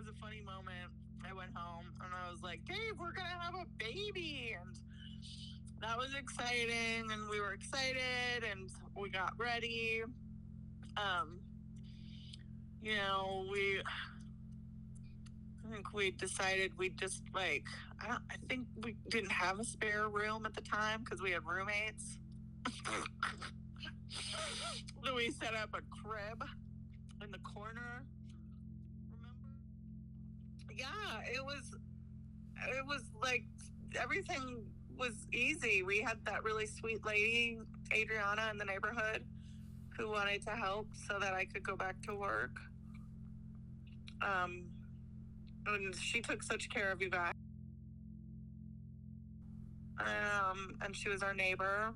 was a funny moment. I went home and I was like, Dave, we're going to have a baby. And that was exciting. And we were excited and we got ready. I think we decided we just I think we didn't have a spare room at the time because we had roommates. So we set up a crib in the corner. Remember? Yeah, it was like everything was easy. We had that really sweet lady, Adriana, in the neighborhood who wanted to help so that I could go back to work. And she took such care of you guys. And she was our neighbor,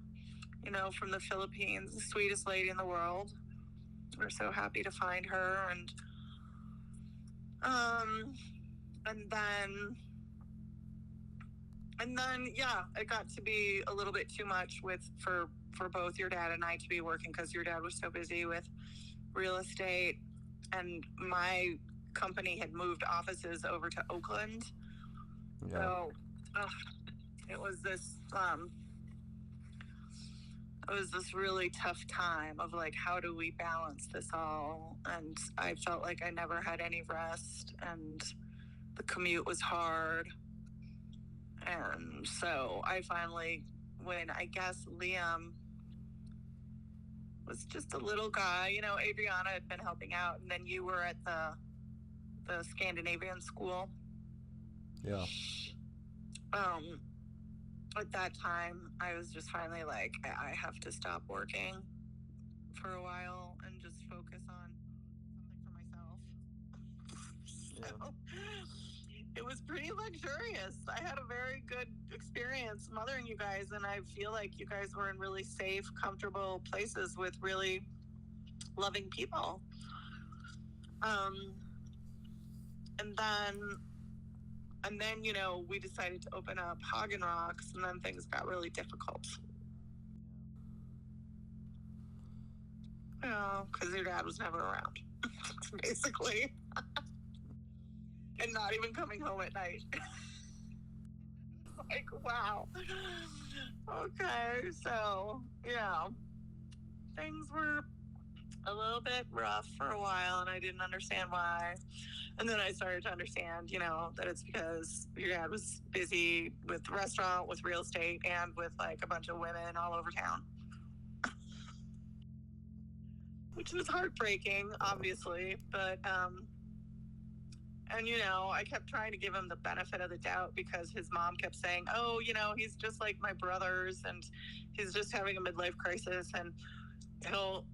from the Philippines, the sweetest lady in the world. We're so happy to find her. And then, yeah, it got to be a little bit too much for both your dad and I to be working because your dad was so busy with real estate, and my company had moved offices over to Oakland. Yeah. So it was this really tough time of how do we balance this all? And I felt like I never had any rest, and the commute was hard. And so I finally, when I guess Liam was just a little guy, Adriana had been helping out, and then you were at the Scandinavian school. Yeah. At that time, I was just finally like, I have to stop working for a while and just focus on something for myself. So it was pretty luxurious. I had a very good experience mothering you guys, and I feel like you guys were in really safe, comfortable places with really loving people. And then, we decided to open up Hagen Rocks, and then things got really difficult. Because your dad was never around, basically. And not even coming home at night. Like, wow. Okay, so, yeah. Things were a little bit rough for a while, and I didn't understand why. And then I started to understand, that it's because your dad was busy with the restaurant, with real estate, and with a bunch of women all over town. Which was heartbreaking, obviously. But, I kept trying to give him the benefit of the doubt because his mom kept saying, oh, he's just like my brothers, and he's just having a midlife crisis, and he'll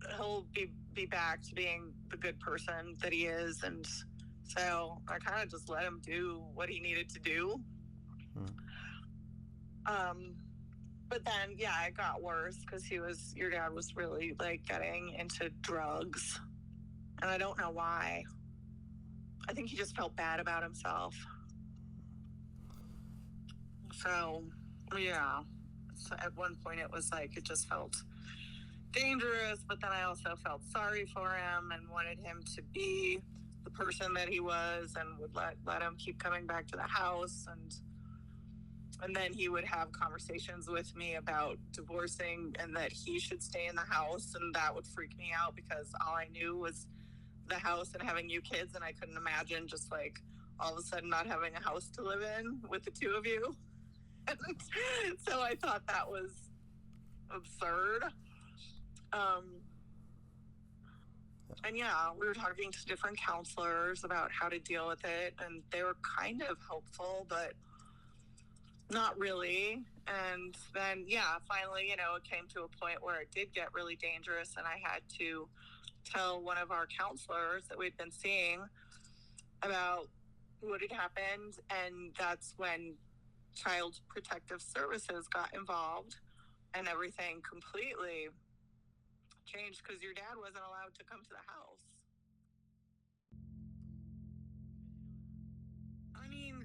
be back to being the good person that he is. And so I kind of just let him do what he needed to do. But then, yeah, it got worse because your dad was really getting into drugs. And I don't know why. I think he just felt bad about himself. So, yeah. So at one point it was it just felt dangerous, but then I also felt sorry for him and wanted him to be the person that he was, and would let him keep coming back to the house, and then he would have conversations with me about divorcing and that he should stay in the house, and that would freak me out because all I knew was the house and having you kids, and I couldn't imagine just all of a sudden not having a house to live in with the two of you. And so I thought that was absurd. And yeah, we were talking to different counselors about how to deal with it, and they were kind of helpful, but not really. And then, yeah, finally, it came to a point where it did get really dangerous, and I had to tell one of our counselors that we'd been seeing about what had happened, and that's when Child Protective Services got involved, and everything completely changed because your dad wasn't allowed to come to the house. I mean,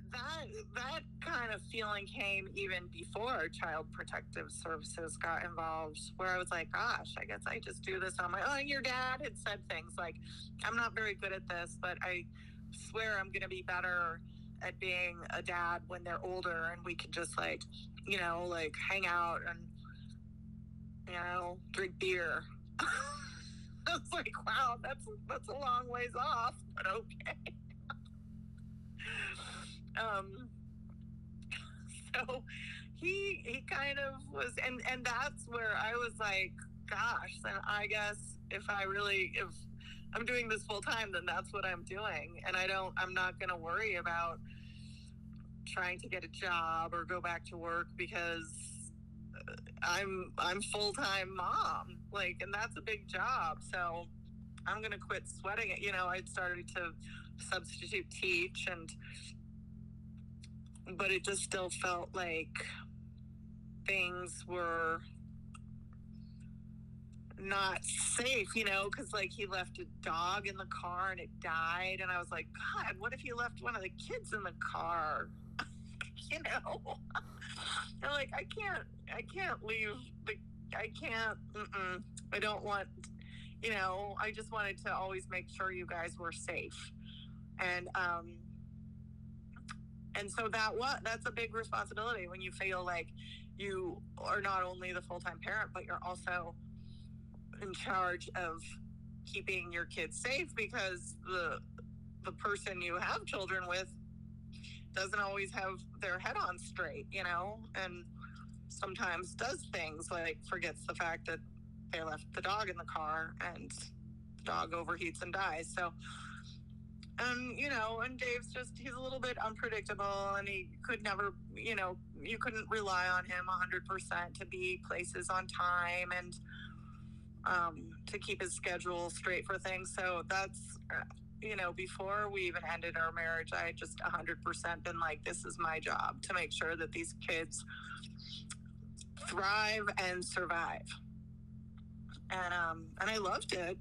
that kind of feeling came even before Child Protective Services got involved, where I was like, gosh, I guess I just do this on my own. Your dad had said things like, I'm not very good at this, but I swear I'm going to be better at being a dad when they're older and we can just like, you know, like hang out and, you know, drink beer. I was like, wow, that's a long ways off, but okay. So he kind of was, and that's where I was like, gosh, then I guess if I'm doing this full time, then that's what I'm doing. And I'm not going to worry about trying to get a job or go back to work because I'm full-time mom, like, and that's a big job. So I'm going to quit sweating it. You know, I started to substitute teach but it just still felt like things were not safe, you know, because like he left a dog in the car and it died. And I was like, God, what if he left one of the kids in the car? You know, I'm like, I can't leave I don't want, you know, I just wanted to always make sure you guys were safe. And so that's a big responsibility when you feel like you are not only the full-time parent, but you're also in charge of keeping your kids safe, because the person you have children with doesn't always have their head on straight, you know, and sometimes does things like forgets the fact that they left the dog in the car and the dog overheats and dies. So, you know, and he's a little bit unpredictable, and he could never, you know, you couldn't rely on him 100% to be places on time and to keep his schedule straight for things. So that's, you know, before we even ended our marriage, I had just 100% been like, this is my job to make sure that these kids thrive and survive. And I loved it.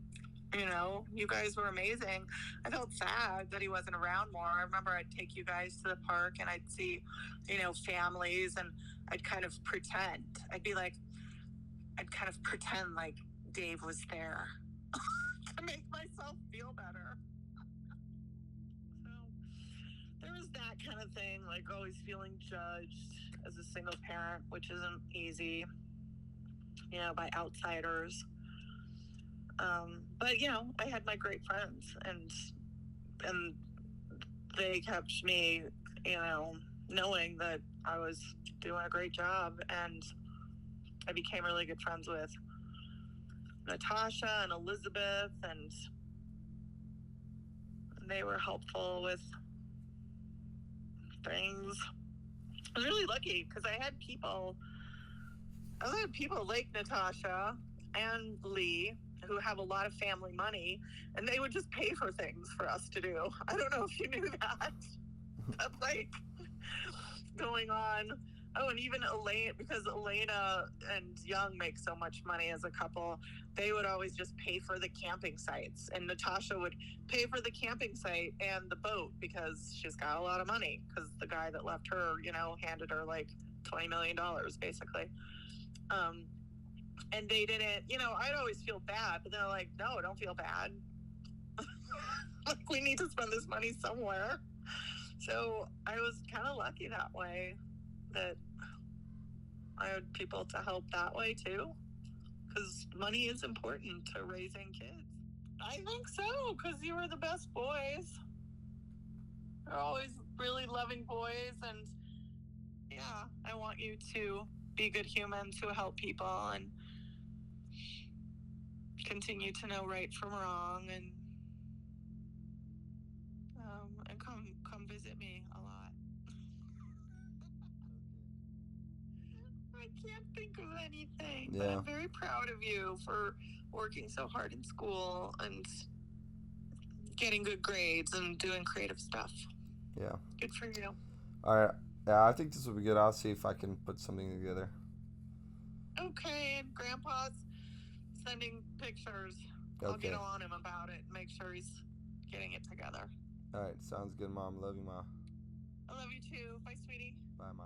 You know, you guys were amazing. I felt sad that he wasn't around more. I remember I'd take you guys to the park and I'd see, you know, families, and I'd kind of pretend. I'd kind of pretend like Dave was there to make myself feel better. So there was that kind of thing, like always feeling judged as a single parent, which isn't easy, you know, by outsiders. But you know, I had my great friends, and they kept me, you know, knowing that I was doing a great job, and I became really good friends with Natasha and Elizabeth, and they were helpful with things. I was really lucky because I had people like Natasha and Lee who have a lot of family money, and they would just pay for things for us to do. I don't know if you knew that. That's like going on. Oh, and even Elaine, because Elena and Young make so much money as a couple, they would always just pay for the camping sites. And Natasha would pay for the camping site and the boat because she's got a lot of money, because the guy that left her, you know, handed her like $20 million basically. And they didn't, you know, I'd always feel bad, but they're like, no, don't feel bad. Like, we need to spend this money somewhere. So I was kind of lucky that way, that I had people to help that way too, because money is important to raising kids. I think so, because you were the best boys. You're always really loving boys, and yeah, I want you to be good humans who help people and continue to know right from wrong, and come visit me a lot. I can't think of anything, but I'm very proud of you for working so hard in school and getting good grades and doing creative stuff. Yeah. Good for you. All right. Yeah, I think this will be good. I'll see if I can put something together. Okay, and Grandpa's sending pictures. I'll get on him about it and make sure he's getting it together. All right, sounds good, Mom. Love you, Ma. I love you too. Bye, sweetie. Bye, Ma.